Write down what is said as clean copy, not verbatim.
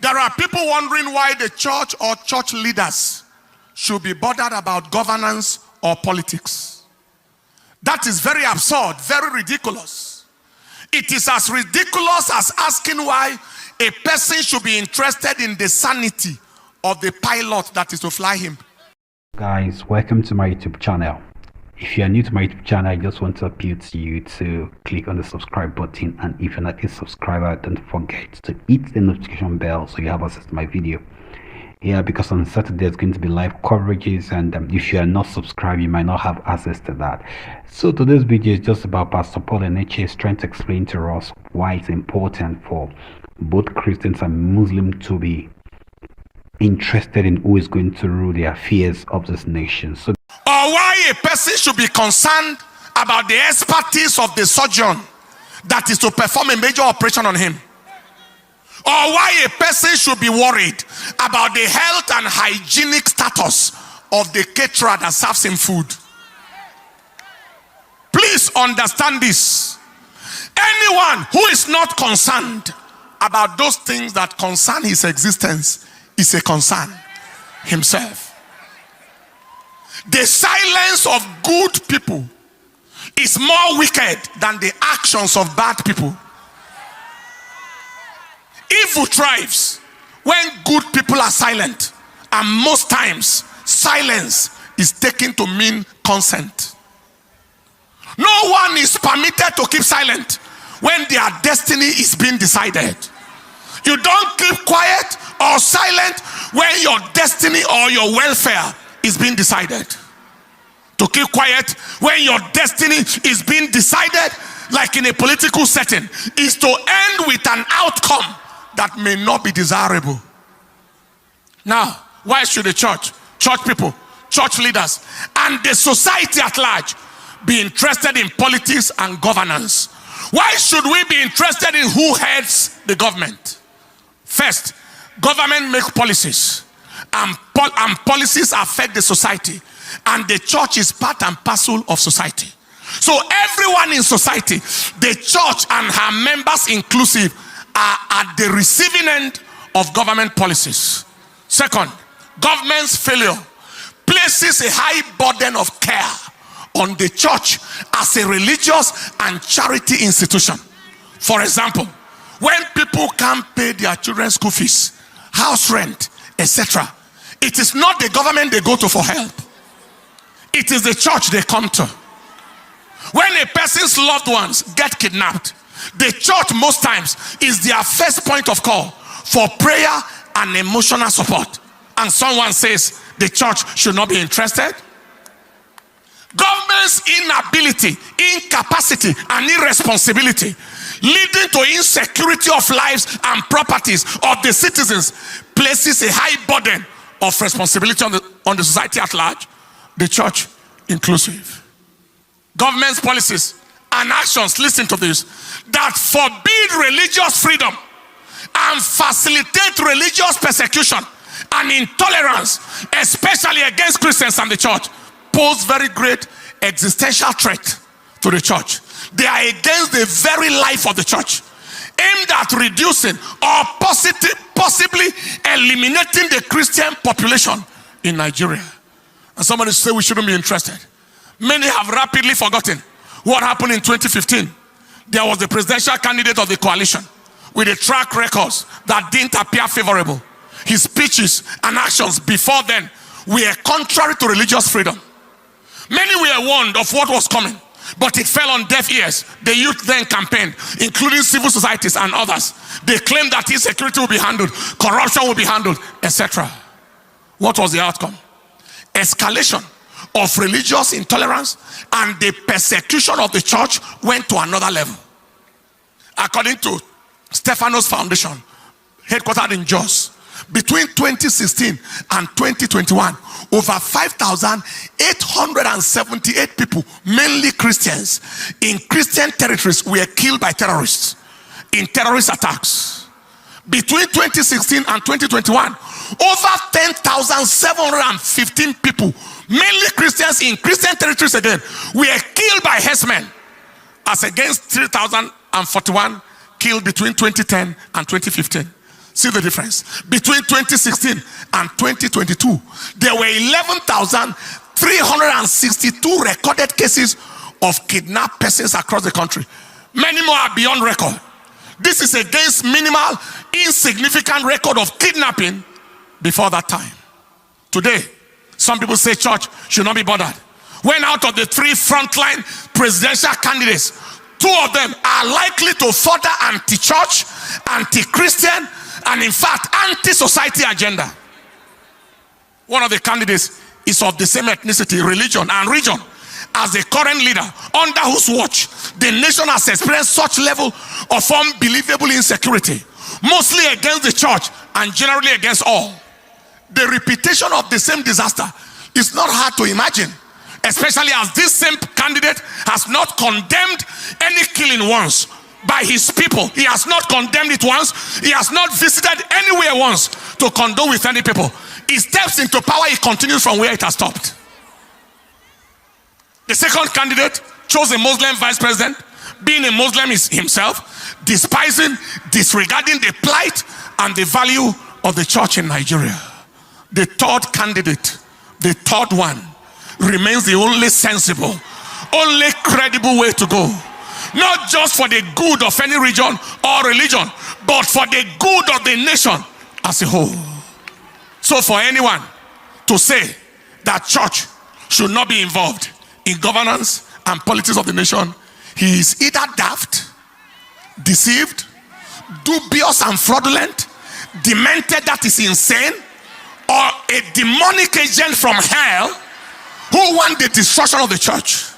There are people wondering why the church or church leaders should be bothered about governance or politics. That is very absurd, very ridiculous. It is as ridiculous as asking why a person should be interested in the sanity of the pilot that is to fly him. Guys, welcome to my YouTube channel. If you are new to my YouTube channel, I just want to appeal to you to click on the subscribe button, and if you're not a subscriber, don't forget to hit the notification bell so you have access to my video. Yeah, because on Saturday there's going to be live coverages, and if you are not subscribed, you might not have access to that. So today's video is just about Pastor Paul Enenche trying to explain to us why it's important for both Christians and Muslims to be interested in who is going to rule the affairs of this nation. So, or why a person should be concerned about the expertise of the surgeon that is to perform a major operation on him, or why a person should be worried about the health and hygienic status of the caterer that serves him food. Please understand this. Anyone who is not concerned about those things that concern his existence is a concern himself. The silence of good people is more wicked than the actions of bad people. Evil thrives when good people are silent, and most times silence is taken to mean consent. No one is permitted to keep silent when their destiny is being decided. You don't keep quiet or silent when your destiny or your welfare is being decided. To keep quiet when your destiny is being decided, like in a political setting, is to end with an outcome that may not be desirable. Now, why should the church people, church leaders, and the society at large be interested in politics and governance? Why should we be interested in who heads the government? First, government make policies, and policies affect the society, and the church is part and parcel of society. So everyone in society, the church and her members inclusive, are at the receiving end of government policies. Second, government's failure places a high burden of care on the church as a religious and charity institution. For example, when people can't pay their children's school fees, house rent, etc., it is not the government they go to for help. It is the church they come to. When a person's loved ones get kidnapped, the church most times is their first point of call for prayer and emotional support. And someone says the church should not be interested. Government's inability, incapacity, and irresponsibility, leading to insecurity of lives and properties of the citizens, places a high burden of responsibility on the society at large, the church inclusive. Government's policies and actions, listen to this, that forbid religious freedom and facilitate religious persecution and intolerance, especially against Christians and the church, pose very great existential threat to the church. They are against the very life of the church, aimed at reducing or possibly eliminating the Christian population in Nigeria. And somebody say we shouldn't be interested. Many have rapidly forgotten what happened in 2015. There was the presidential candidate of the coalition with a track records that didn't appear favorable. His speeches and actions before then were contrary to religious freedom. Many were warned of what was coming, but it fell on deaf ears. The youth then campaigned, including civil societies and others. They claimed that insecurity will be handled, corruption will be handled, etc. What was the outcome? Escalation of religious intolerance, and the persecution of the church went to another level. According to Stephanos Foundation, headquartered in Jos, between 2016 and 2021, over 5,878 people, mainly Christians, in Christian territories were killed by terrorists in terrorist attacks. Between 2016 and 2021, over 10,715 people, mainly Christians in Christian territories again, were killed by herdsmen, as against 3,041 killed between 2010 and 2015. See the difference. Between 2016 and 2022, there were 11,362 recorded cases of kidnapped persons across the country. Many more are beyond record. This is against minimal, insignificant record of kidnapping before that time. Today, some people say church should not be bothered. When out of the 3 frontline presidential candidates, 2 of them are likely to further anti-church, anti-Christian, and in fact, anti-society agenda. One of the candidates is of the same ethnicity, religion, and region as the current leader, under whose watch the nation has experienced such level of unbelievable insecurity, mostly against the church and generally against all. The repetition of the same disaster is not hard to imagine, especially as this same candidate has not condemned any killing once by his people. He has not condemned it once. He has not visited anywhere once to condone with any people. He steps into power, he continues from where it has stopped. The second candidate chose a Muslim vice president, being a Muslim himself, despising, disregarding the plight and the value of the church in Nigeria. The third candidate, the third one, remains the only sensible, only credible way to go. Not just for the good of any region or religion, but for the good of the nation as a whole. So for anyone to say that church should not be involved in governance and politics of the nation, he is either daft, deceived, dubious and fraudulent, demented, that is insane, or a demonic agent from hell who want the destruction of the church.